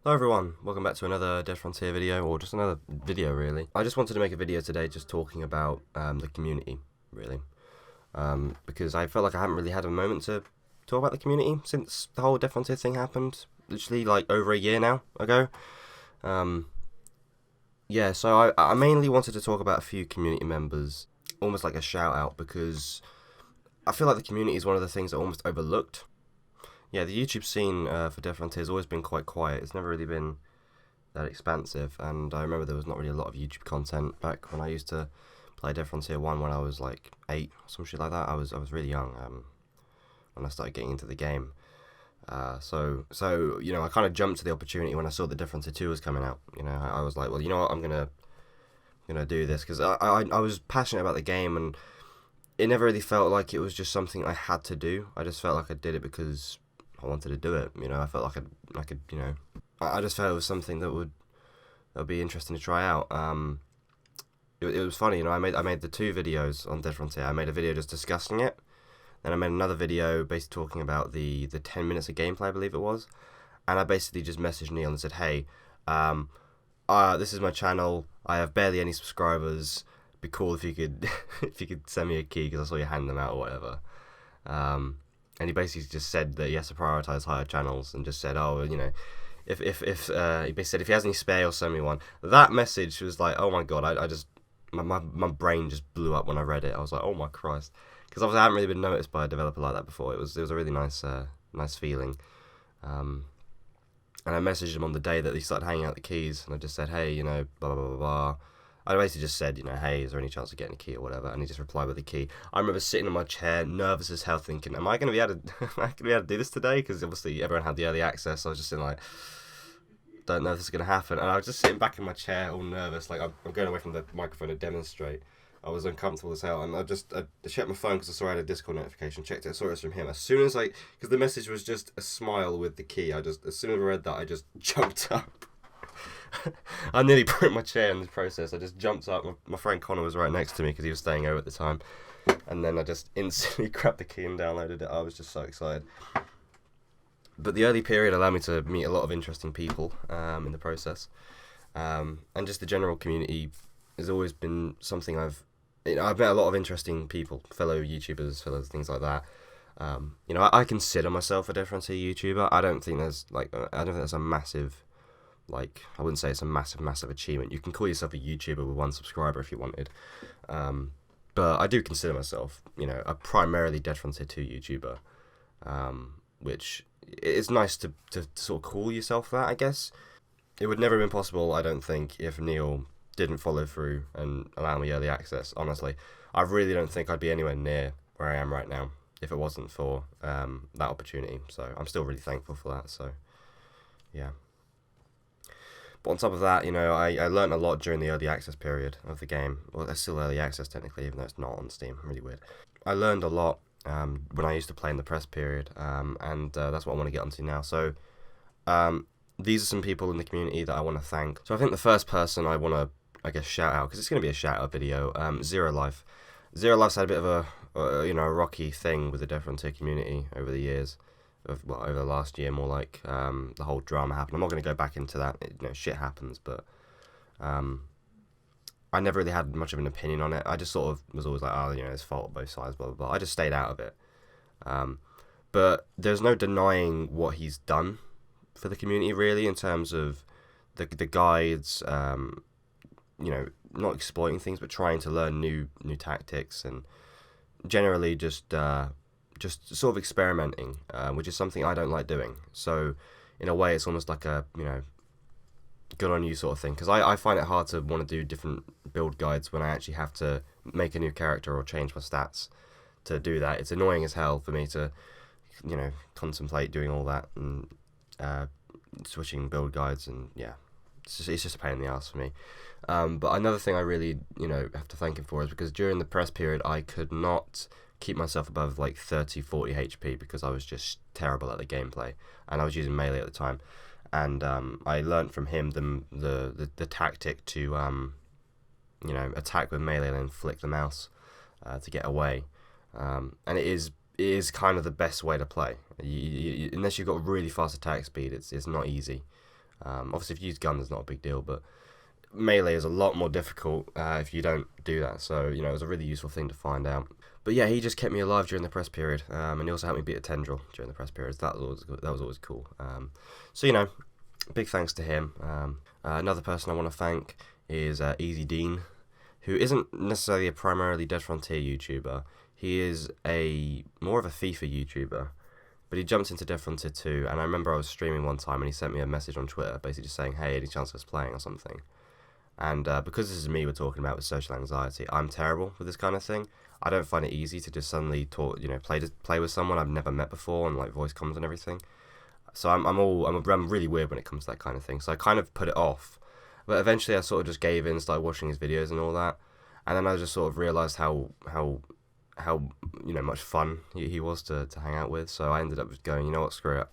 Hello everyone, welcome back to another Dead Frontier video, or just another video really. I just wanted to make a video today just talking about the community, really. Because I felt like I haven't really had a moment to talk about the community since the whole Dead Frontier thing happened, literally like over a year now ago. Yeah, so I mainly wanted to talk about a few community members, almost like a shout out, because I feel like the community is one of the things that almost overlooked. Yeah, the YouTube scene for Dead Frontier has always been quite quiet. It's never really been that expansive, and I remember there was not really a lot of YouTube content back when I used to play Dead Frontier 1 when I was like 8, some shit like that. I was really young when I started getting into the game. So you know, I kind of jumped to the opportunity when I saw that Dead Frontier 2 was coming out. You know, I was like, well, you know what, I'm gonna do this, because I was passionate about the game, and it never really felt like it was just something I had to do. I just felt like I did it because I wanted to do it. You know, I felt like I could, you know, I just felt it was something that would be interesting to try out. It was funny, you know. I made the 2 videos on Dead Frontier. I made a video just discussing it. Then I made another video basically talking about the 10 minutes of gameplay, I believe it was. And I basically just messaged Neil and said, hey, this is my channel. I have barely any subscribers. It'd be cool if you could if you could send me a key because I saw you hand them out or whatever. And he basically just said that he has to prioritize higher channels, and just said, oh, you know, if he basically said if he has any spare, he'll send me one. That message was like, oh my god, I just my brain just blew up when I read it. I was like, oh my Christ, because obviously I haven't really been noticed by a developer like that before. It was a really nice feeling. And I messaged him on the day that he started hanging out the keys, and I just said, hey, you know, blah blah blah blah blah. I basically just said, you know, hey, is there any chance of getting a key or whatever? And he just replied with a key. I remember sitting in my chair, nervous as hell, thinking, am I going to be able to do this today? Because obviously everyone had the early access. So I was just sitting like, don't know if this is going to happen. And I was just sitting back in my chair, all nervous, like I'm going away from the microphone to demonstrate. I was uncomfortable as hell, and I checked my phone because I saw I had a Discord notification. Checked it, I saw it was from him. As soon as because the message was just a smile with the key. As soon as I read that, I just jumped up. I nearly broke my chair in the process. I just jumped up. My friend Connor was right next to me because he was staying over at the time. And then I just instantly grabbed the key and downloaded it. I was just so excited. But the early period allowed me to meet a lot of interesting people in the process. And just the general community has always been something I've met a lot of interesting people, fellow YouTubers, fellow things like that. You know, I consider myself a Dead Frontier YouTuber. I don't think there's a massive... I wouldn't say it's a massive achievement. You can call yourself a YouTuber with 1 subscriber if you wanted. But I do consider myself, you know, a primarily Dead Frontier 2 YouTuber. Which it's nice to sort of call yourself that, I guess. It would never have been possible, I don't think, if Neil didn't follow through and allow me early access, honestly. I really don't think I'd be anywhere near where I am right now if it wasn't for that opportunity. So I'm still really thankful for that, so yeah. But on top of that, you know, I learned a lot during the early access period of the game. Well, it's still early access technically, even though it's not on Steam. Really weird. I learned a lot when I used to play in the press period, and that's what I want to get onto now. So these are some people in the community that I want to thank. So I think the first person I want to, I guess, shout out, because it's going to be a shout out video, Zero Life. Zero Life's had a bit of a rocky thing with the Dead Frontier community over the years. Over the last year, more like the whole drama happened. I'm not going to go back into that. You know, shit happens, but I never really had much of an opinion on it. I just sort of was always like, oh, you know, it's fault on both sides, blah blah blah. I just stayed out of it. But there's no denying what he's done for the community, really, in terms of the guides. You know, not exploiting things, but trying to learn new tactics, and generally just sort of experimenting, which is something I don't like doing. So in a way, it's almost like a, you know, good on you sort of thing, because I find it hard to want to do different build guides when I actually have to make a new character or change my stats to do that. It's annoying as hell for me to, you know, contemplate doing all that and switching build guides, and yeah, it's just a pain in the ass for me. But another thing I really, you know, have to thank him for is because during the press period I could not keep myself above like 30-40 HP because I was just terrible at the gameplay, and I was using melee at the time. And I learnt from him the tactic to you know, attack with melee and then flick the mouse to get away. And it is kind of the best way to play. Unless you've got really fast attack speed, it's not easy. Obviously, if you use guns, it's not a big deal, but melee is a lot more difficult if you don't do that. So, you know, it was a really useful thing to find out. But yeah, he just kept me alive during the press period, and he also helped me beat a tendril during the press period. So that was always cool. So, you know, big thanks to him. Another person I want to thank is Easy Dean, who isn't necessarily a primarily Dead Frontier YouTuber. He is more of a FIFA YouTuber, but he jumped into Dead Frontier 2, and I remember I was streaming one time and he sent me a message on Twitter basically just saying, hey, any chance of us playing or something? And because this is me we're talking about with social anxiety, I'm terrible with this kind of thing. I don't find it easy to just suddenly play with someone I've never met before and like voice comms and everything. So I'm really weird when it comes to that kind of thing. So I kind of put it off, but eventually I sort of just gave in, started watching his videos and all that, and then I just sort of realised how much fun he was to hang out with. So I ended up just going, you know what, screw it.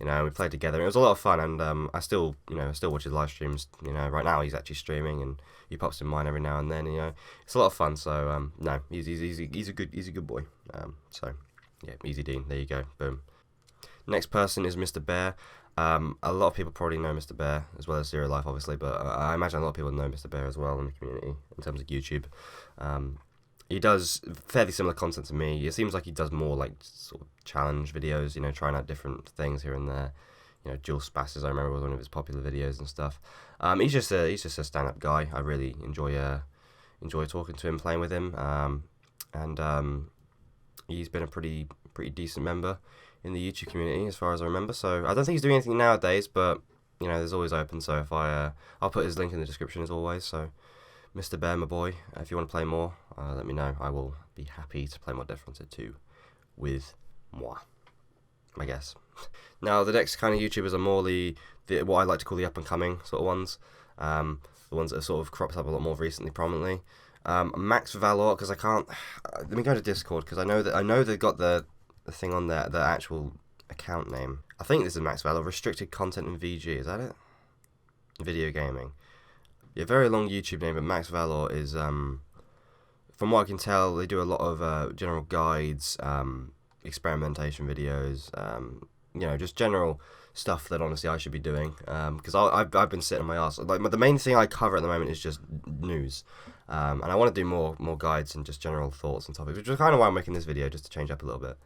You know, we played together. It was a lot of fun, and I still watch his live streams. You know, right now he's actually streaming, and he pops in mine every now and then. You know, it's a lot of fun. So no, he's a good boy. So yeah, Easy Dean. There you go. Boom. Next person is Mr. Bear. A lot of people probably know Mr. Bear as well as Zero Life, obviously, but I imagine a lot of people know Mr. Bear as well in the community in terms of YouTube. He does fairly similar content to me. It seems like he does more like sort of challenge videos, you know, trying out different things here and there. You know, dual spasses, I remember, was one of his popular videos and stuff. He's just a stand-up guy. I really enjoy talking to him, playing with him, and he's been a pretty decent member in the YouTube community as far as I remember. So I don't think he's doing anything nowadays, but you know, there's always open. So if I'll put his link in the description as always. So Mr. Bear, my boy, if you want to play more, let me know. I will be happy to play more Dead Frontier 2 with moi, I guess. Now, the next kind of YouTubers are more the what I like to call the up-and-coming sort of ones. The ones that have sort of cropped up a lot more recently, prominently. Max Valor, because I can't... let me go to Discord, because I know they've got the thing on there, the actual account name. I think this is Max Valor, Restricted Content in VG, is that it? Video Gaming. Yeah, very long YouTube name, but Max Valor is, from what I can tell, they do a lot of general guides, experimentation videos, you know, just general stuff that honestly I should be doing, because I've been sitting on my ass. Like, the main thing I cover at the moment is just news, and I want to do more guides and just general thoughts and topics, which is kind of why I'm making this video, just to change up a little bit.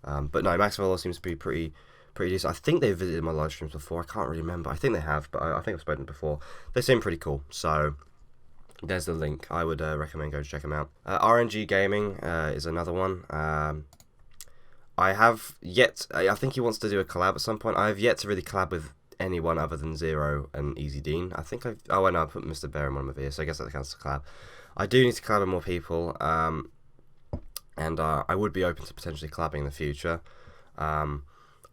But no, Max Valor seems to be pretty decent. I think they've visited my live streams before. I can't really remember. I think they have, but I think I've spoken before. They seem pretty cool. So there's the link. I would recommend go check them out. RNG Gaming is another one. I think he wants to do a collab at some point. I have yet to really collab with anyone other than Zero and Easy Dean. I think I put Mr. Bear in one of my videos, so I guess that counts as a collab. I do need to collab with more people, and I would be open to potentially collabing in the future.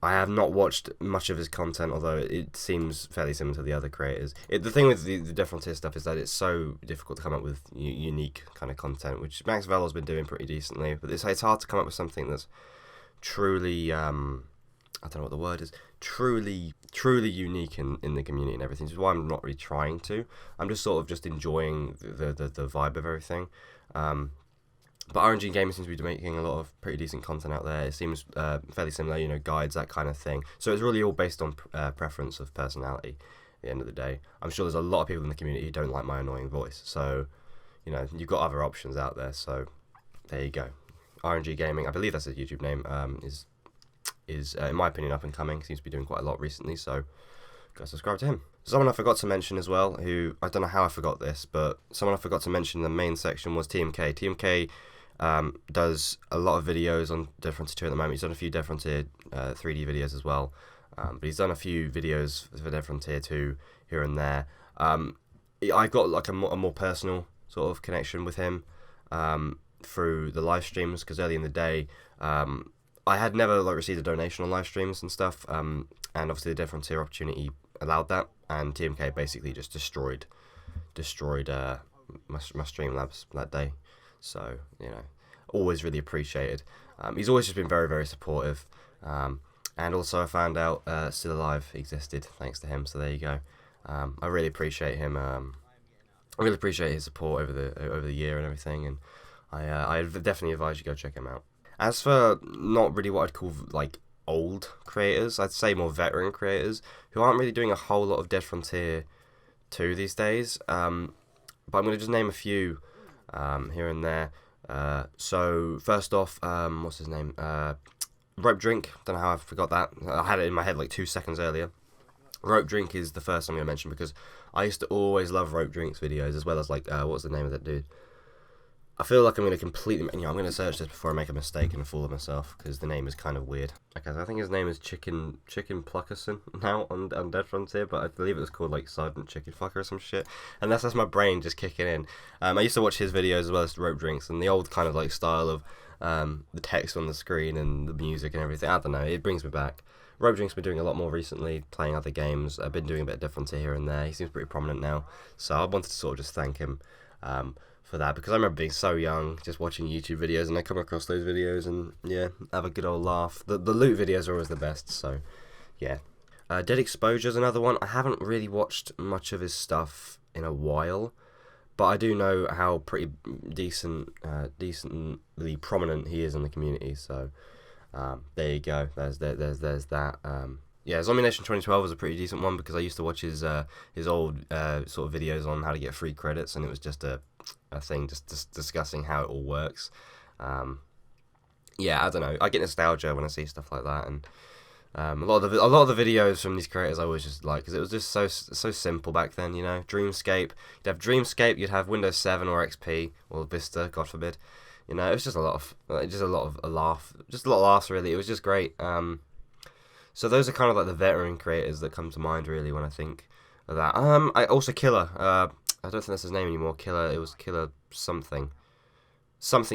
I have not watched much of his content, although it seems fairly similar to the other creators. The thing with the Dead Frontier stuff is that it's so difficult to come up with unique kind of content, which Max Valor's been doing pretty decently, but it's hard to come up with something that's truly, I don't know what the word is, truly unique in the community and everything, which is why I'm not really trying to. I'm just sort of just enjoying the vibe of everything. But RNG Gaming seems to be making a lot of pretty decent content out there. It seems fairly similar, you know, guides, that kind of thing. So it's really all based on preference of personality at the end of the day. I'm sure there's a lot of people in the community who don't like my annoying voice. So, you know, you've got other options out there. So there you go. RNG Gaming, I believe that's his YouTube name, is in my opinion, up and coming. Seems to be doing quite a lot recently. So go subscribe to him. Someone I forgot to mention as well, who, I don't know how I forgot this, but someone I forgot to mention in the main section was TMK. TMK does a lot of videos on Dead Frontier 2 at the moment. He's done a few Dead Frontier 3D videos as well, but he's done a few videos for Dead Frontier 2 here and there. I got like a more personal sort of connection with him through the live streams, because early in the day I had never like received a donation on live streams and stuff, and obviously the Dead Frontier opportunity allowed that, and TMK basically just destroyed my Streamlabs that day. So, you know, always really appreciated. He's always just been very, very supportive. And also I found out Still Alive existed thanks to him, so there you go. I really appreciate him. I really appreciate his support over the year and everything, and I definitely advise you go check him out. As for not really what I'd call like old creators. I'd say more veteran creators who aren't really doing a whole lot of Dead Frontier 2 these days. But I'm going to just name a few here and there. So first off, what's his name? Rope Drink. Don't know how I forgot that. I had it in my head like 2 seconds earlier. Rope Drink is the first I'm going to mention because I used to always love Rope Drink's videos, as well as like what's the name of that dude? I feel like I'm going to completely, I'm going to search this before I make a mistake and fool myself, because the name is kind of weird. Okay, so I think his name is Chicken Pluckerson now on Dead Frontier, but I believe it was called like Sergeant Chicken Fucker or some shit, and that's my brain just kicking in. I used to watch his videos as well as Rope Drinks, and the old kind of like style of the text on the screen and the music and everything. I don't know, it brings me back. Rope Drink's been doing a lot more recently, playing other games. I've been doing a bit of Dead Frontier here and there. He seems pretty prominent now, so I wanted to sort of just thank him for that, because I remember being so young, just watching YouTube videos, and I come across those videos and yeah, have a good old laugh. The loot videos are always the best, so yeah. Dead Exposure's another one. I haven't really watched much of his stuff in a while, but I do know how pretty decently prominent he is in the community, so there you go. There's that. Yeah, Zombie Nation 2012 was a pretty decent one, because I used to watch his old sort of videos on how to get free credits, and it was just a thing just discussing how it all works. Yeah, I don't know. I get nostalgia when I see stuff like that, and a lot of the videos from these creators I always just like, because it was just so simple back then, you know. Dreamscape, you'd have Dreamscape, you'd have Windows 7 or XP or Vista, God forbid. You know, it was just a lot of laughs really. It was just great. So those are kind of like the veteran creators that come to mind really when I think of that. I also Killer. I don't think that's his name anymore. Killer. It was Killer something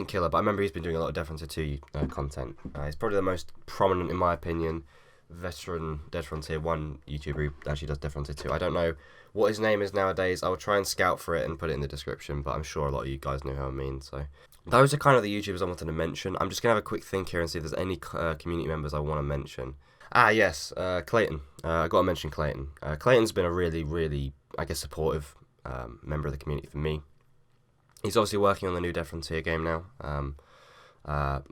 Killer. But I remember he's been doing a lot of Dead Frontier 2 content. He's probably the most prominent, in my opinion, veteran Dead Frontier 1 YouTuber who actually does Dead Frontier 2. I don't know what his name is nowadays. I will try and scout for it and put it in the description, but I'm sure a lot of you guys know who I mean. So those are kind of the YouTubers I wanted to mention. I'm just going to have a quick think here and see if there's any community members I want to mention. Yes, Clayton. I got to mention Clayton. Clayton's been a really, really, I guess, supportive member of the community for me. He's obviously working on the new Dead Frontier game now,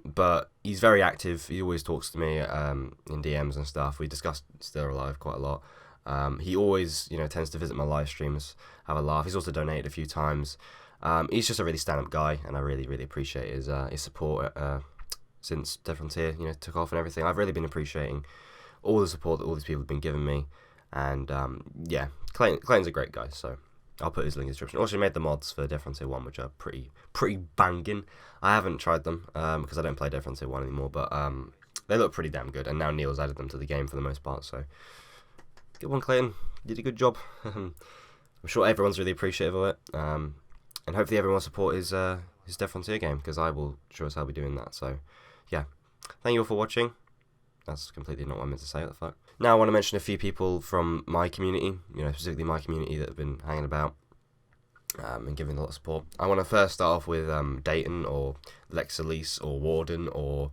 but he's very active. He always talks to me in DMs and stuff. We discuss Still Alive quite a lot. He always, tends to visit my live streams, have a laugh. He's also donated a few times. He's just a really stand-up guy, and I really, really appreciate his support since Dead Frontier, took off and everything. I've really been appreciating all the support that all these people have been giving me, and yeah, Clayton's a great guy, so I'll put his link in the description. Also made the mods for Dead Frontier 1, which are pretty banging. I haven't tried them because I don't play Dead Frontier 1 anymore, but they look pretty damn good, and now Neil's added them to the game for the most part, so good one, Clayton. You did a good job. I'm sure everyone's really appreciative of it, and hopefully everyone will support his Dead Frontier game, because I will sure as hell be doing that. So yeah, thank you all for watching. That's completely not what I meant to say. What the fuck? Now I want to mention a few people from my community, specifically my community, that have been hanging about and giving a lot of support. I want to first start off with Dayton, or Lexolise, or Warden, or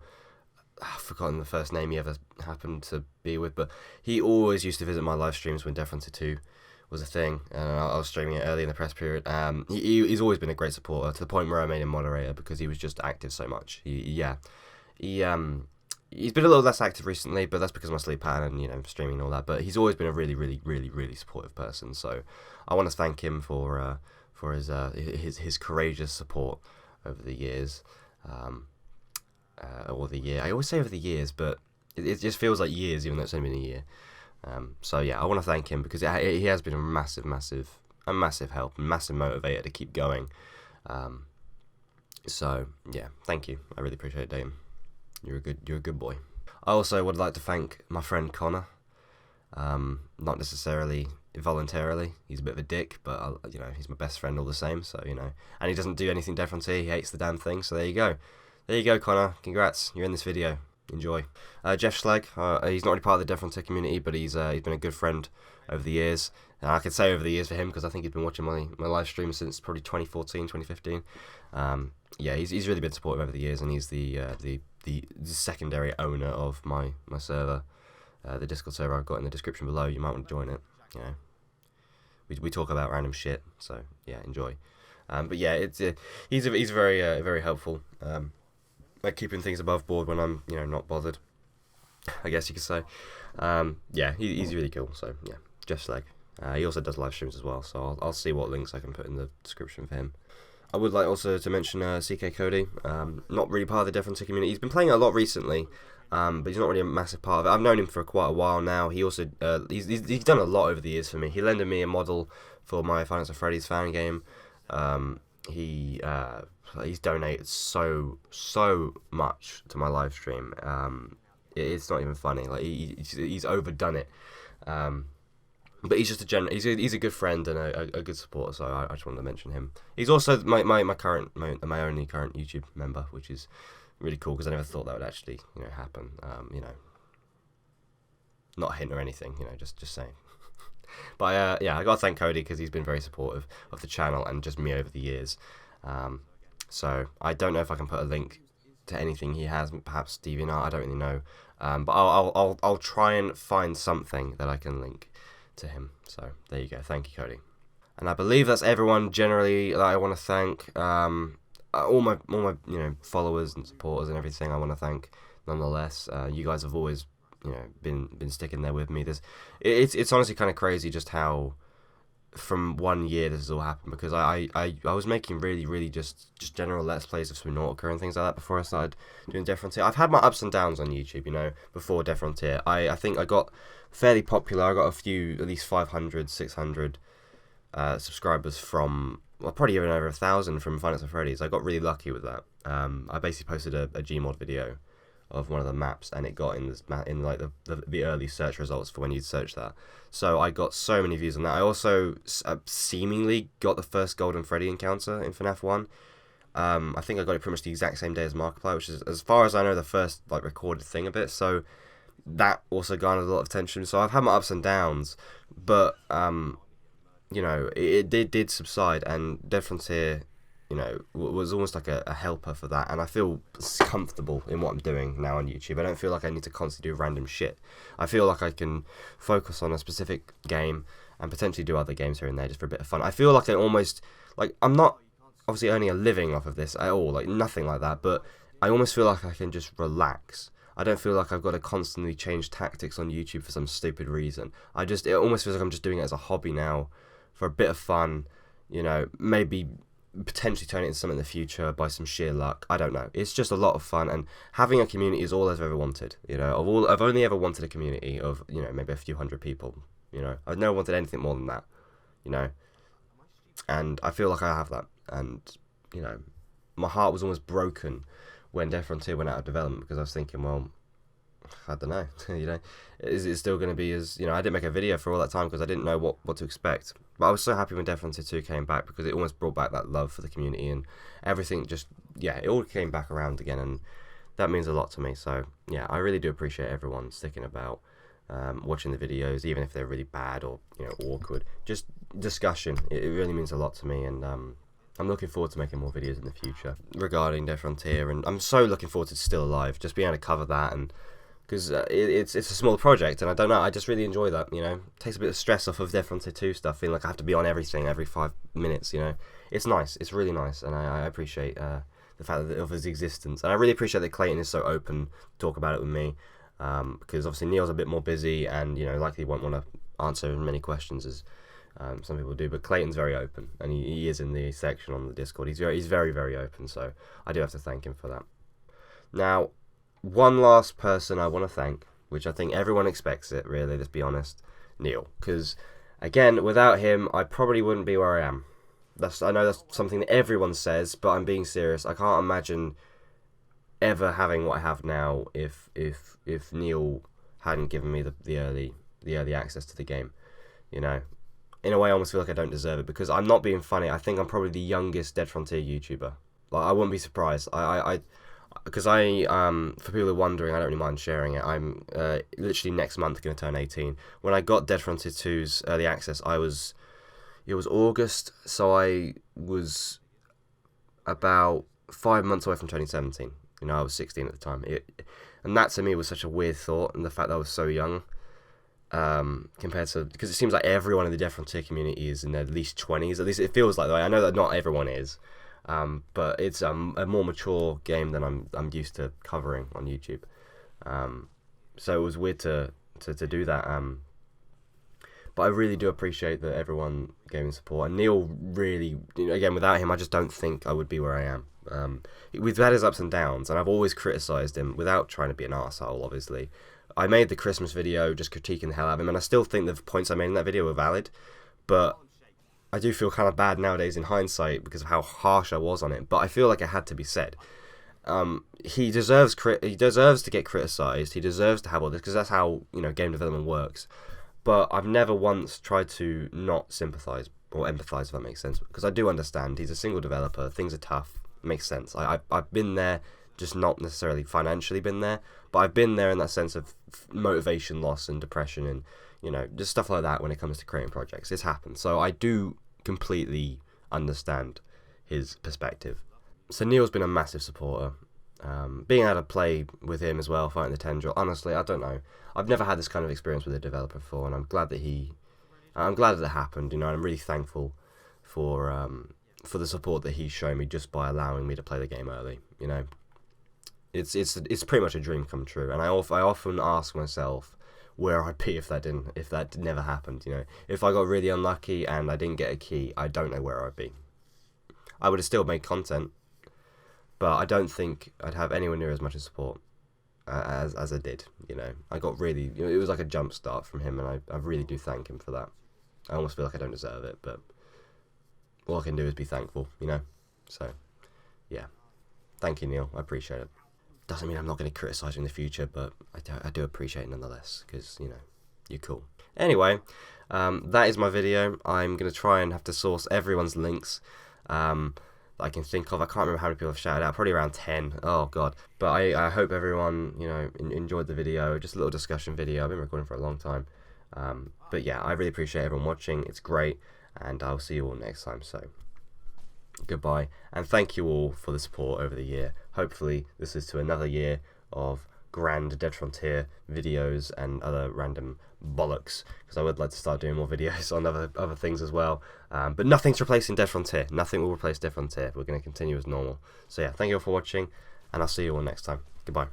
I've forgotten the first name he ever happened to be with, but he always used to visit my live streams when Dead Frontier 2 was a thing, and I was streaming it early in the press period. He's always been a great supporter, to the point where I made him moderator, because he was just active so much. He's been a little less active recently, but that's because of my sleep pattern and streaming and all that. But he's always been a really, really, really, really supportive person. So I want to thank him for his courageous support over the years, or the year. I always say over the years, but it just feels like years, even though it's only been a year. So yeah, I want to thank him, because he has been a massive help, and massive motivator to keep going. So yeah, thank you. I really appreciate it, Dayton. You're a good boy. I also would like to thank my friend Connor. Not necessarily voluntarily. He's a bit of a dick, but he's my best friend all the same. So and he doesn't do anything Dead Frontier. He hates the damn thing. So there you go, Connor. Congrats, you're in this video. Enjoy. Jeff Schlegg, he's not really part of the Dead Frontier community, but he's been a good friend over the years. I could say over the years for him, because I think he's been watching my live streams since probably 2014, 2015. Yeah, he's really been supportive over the years, and he's the secondary owner of my server, the Discord server I've got in the description below. You might want to join it. We talk about random shit, so yeah, enjoy. But yeah, he's very helpful. Like keeping things above board when I'm not bothered. I guess you could say. Yeah, he's really cool. So yeah, Jeff Slag. He also does live streams as well, so I'll see what links I can put in the description for him. I would like also to mention CK Cody. Not really part of the Death Frontier community. He's been playing a lot recently, but he's not really a massive part of it. I've known him for quite a while now. He also he's done a lot over the years for me. He lended me a model for my Five Nights at Freddy's fan game. He's donated so much to my live stream. It's not even funny. Like he's overdone it. But he's just he's a good friend and a good supporter, so I just wanted to mention him. He's also my only current YouTube member, which is really cool because I never thought that would actually happen. Not a hint or anything, just saying. But yeah, I gotta thank Cody because he's been very supportive of the channel and just me over the years. So I don't know if I can put a link to anything he has, perhaps DeviantArt, I don't really know. But I'll try and find something that I can link to him. So there you go. Thank you, Cody. And I believe that's everyone generally that I want to thank. All my followers and supporters and everything I want to thank. Nonetheless, you guys have always been sticking there with me. It's honestly kind of crazy just how from 1 year this has all happened, because I was making really just general Let's Plays of Subnautica and things like that before I started doing Death Frontier. I've had my ups and downs on YouTube, before Death Frontier. I think I got fairly popular. I got a few, at least 500, 600 subscribers from, well, probably even over 1,000 from Five Nights at Freddy's. I got really lucky with that. I basically posted a Gmod video of one of the maps, and it got in the early search results for when you'd search that. So I got so many views on that. I also seemingly got the first Golden Freddy encounter in FNAF 1. I think I got it pretty much the exact same day as Markiplier, which is, as far as I know, the first recorded thing of it. So that also garnered a lot of attention. So I've had my ups and downs, but it did subside, and Death Frontier was almost like a helper for that, and I feel comfortable in what I'm doing now on YouTube. I don't feel like I need to constantly do random shit. I feel like I can focus on a specific game and potentially do other games here and there just for a bit of fun. I feel like I'm not obviously earning a living off of this at all, nothing like that, but I almost feel like I can just relax. I don't feel like I've got to constantly change tactics on YouTube for some stupid reason. It almost feels like I'm just doing it as a hobby now for a bit of fun, maybe potentially turn it into something in the future by some sheer luck. I don't know. It's just a lot of fun, and having a community is all I've ever wanted. I've only ever wanted a community of maybe a few hundred people. I've never wanted anything more than that. And I feel like I have that. And my heart was almost broken when Death Frontier went out of development, because I was thinking, well, I don't know, is it still going to be as, I didn't make a video for all that time because I didn't know what to expect. But I was so happy when Death Frontier 2 came back, because it almost brought back that love for the community, and everything it all came back around again, and that means a lot to me. So yeah, I really do appreciate everyone sticking about, watching the videos, even if they're really bad or awkward. Just discussion, it really means a lot to me, and I'm looking forward to making more videos in the future regarding Death Frontier, and I'm so looking forward to Still Alive, just being able to cover that, and because it's a small project, and I don't know, I just really enjoy that. Takes a bit of stress off of Death Frontier 2 stuff, feeling like I have to be on everything every 5 minutes. It's nice, it's really nice, and I appreciate the fact of his existence, and I really appreciate that Clayton is so open to talk about it with me, because obviously Neil's a bit more busy, and likely won't want to answer as many questions as some people do, but Clayton's very open, and he is in the section on the Discord. He's very open, so I do have to thank him for that. Now, one last person I want to thank, which I think everyone expects it, really, let's be honest, Neil, because again, without him I probably wouldn't be where I am. I know that's something that everyone says, but I'm being serious. I can't imagine ever having what I have now if Neil hadn't given me the early access to the game. In a way, I almost feel like I don't deserve it, because I'm not being funny. I think I'm probably the youngest Dead Frontier YouTuber. I wouldn't be surprised. Because for people who are wondering, I don't really mind sharing it. I'm literally next month going to turn 18. When I got Dead Frontier 2's early access, it was August, so I was about 5 months away from turning 17. I was 16 at the time. And that to me was such a weird thought, and the fact that I was so young. Compared to, because it seems like everyone in the Death Frontier community is in their at least 20s, at least it feels like that. I know that not everyone is, but it's a more mature game than I'm used to covering on YouTube. So it was weird to do that. But I really do appreciate that everyone gave me support. And Neil really, again, without him, I just don't think I would be where I am. We've had his ups and downs, and I've always criticised him without trying to be an arsehole, obviously. I made the Christmas video just critiquing the hell out of him, and I still think the points I made in that video were valid. But I do feel kind of bad nowadays in hindsight because of how harsh I was on it. But I feel like it had to be said. He deserves to get criticised. He deserves to have all this because that's how game development works. But I've never once tried to not sympathise or empathise, if that makes sense, because I do understand he's a single developer. Things are tough. It makes sense. I've been there, just not necessarily financially been there, but I've been there in that sense of motivation loss and depression and just stuff like that when it comes to creating projects. It's happened, so I do completely understand his perspective. So Neil's been a massive supporter. Being able to play with him as well, fighting the tendril, honestly, I don't know. I've never had this kind of experience with a developer before, and I'm glad that it happened, and I'm really thankful for the support that he's shown me just by allowing me to play the game early. It's pretty much a dream come true, and I often ask myself where I'd be if that never happened. If I got really unlucky and I didn't get a key, I don't know where I'd be. I would have still made content, but I don't think I'd have anywhere near as much support as I did. I got really, it was like a jump start from him, and I really do thank him for that. I almost feel like I don't deserve it, but all I can do is be thankful, So, yeah, thank you, Neil. I appreciate it. Doesn't mean I'm not going to criticise you in the future, but I do appreciate it nonetheless, because you're cool. Anyway, that is my video. I'm going to try and have to source everyone's links. I can think of. I can't remember how many people have shouted out, probably around 10. Oh god. But I hope everyone enjoyed the video. Just a little discussion video. I've been recording for a long time, but yeah, I really appreciate everyone watching. It's great, and I'll see you all next time. So goodbye, and thank you all for the support over the year. Hopefully this is to another year of grand Dead Frontier videos and other random bollocks, because I would like to start doing more videos on other things as well, but nothing's replacing Dead Frontier. Nothing will replace Dead Frontier. We're going to continue as normal. So yeah, thank you all for watching, and I'll see you all next time. Goodbye.